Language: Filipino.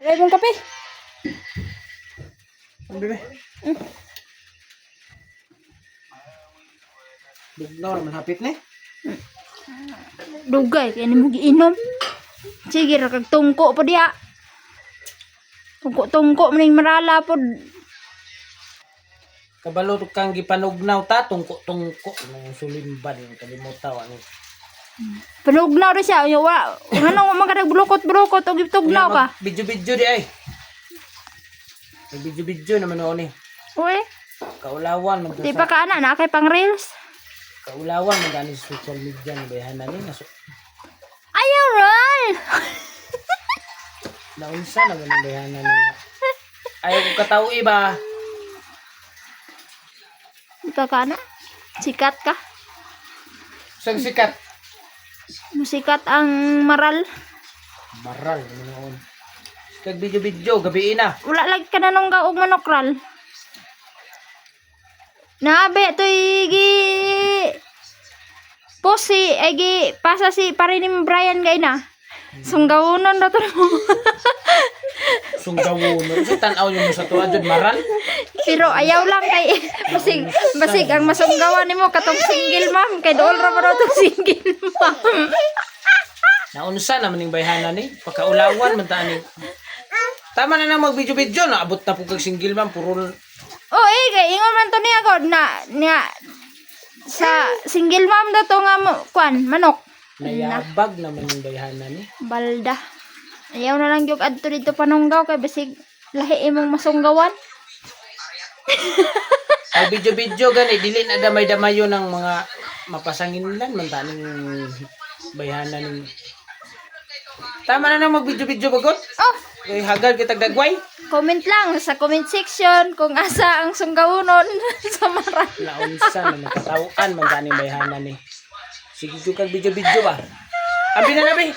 Ay, mong kape. Ang bebe. Bigla naman hapit ni. Dugay, kaya ni mo giinom. Sige, rakag tungko po diya. Tungko maning marala po. Kabalo kang gipanugnaw ta tungko nang sulimban ng kalimutaw ani. Panugnaw rin siya. Ano mga bulukot-bulukot o gitugnaw ka? Video-video di ay. May video-video naman o ni. Uy, Kaulawan man di pa ka na kay pang reels. Kaulawan man gani sa social media ni behan ni naso. Ayaw ron! Naunsa naman ang behan ni. Ayaw ko kataw iba. Di pa ka na? Sikat ka? Sang sikat. Musikat ang maral. Maral noon. Kag video-video gabi na. Wala lagi ka na nung gaog manokral. Nabe to gi posi ay gi pasa si parinim Brian gay na. Sunggawunon na to mo. Sunggawon. Sa tan-aw mo sa tuwa jud maral. Pero ayaw lang kay basig ang masunggawan nimo katong single mom kay dool ra ba to single mom. Naunsa naman ning bayhana ni? Pagkaulawan man ta ni. Tama na nang mag-video-video na abot na pug single man puro. Oh, kay ingon man to niya god na sa single mom daw to nga kwan manok. Nayabag naman ning bayhana ni. Balda. Ayaw na lang yung adto dito panunggaw kay basig lahi imong masunggawan. Ang video-video gani dili na damay-damayo ng mga mapasanginlan man ta ning bayhana ning. Tama na nang mag-video-video bagot. Oh, Kay hagal kitag dagway. comment lang sa comment section kung asa ang sunggawunon sa maral. Naunsa na nakatawaan man ta ning bayhana ni. Sige jud kag video-video ba. Abi na nabi.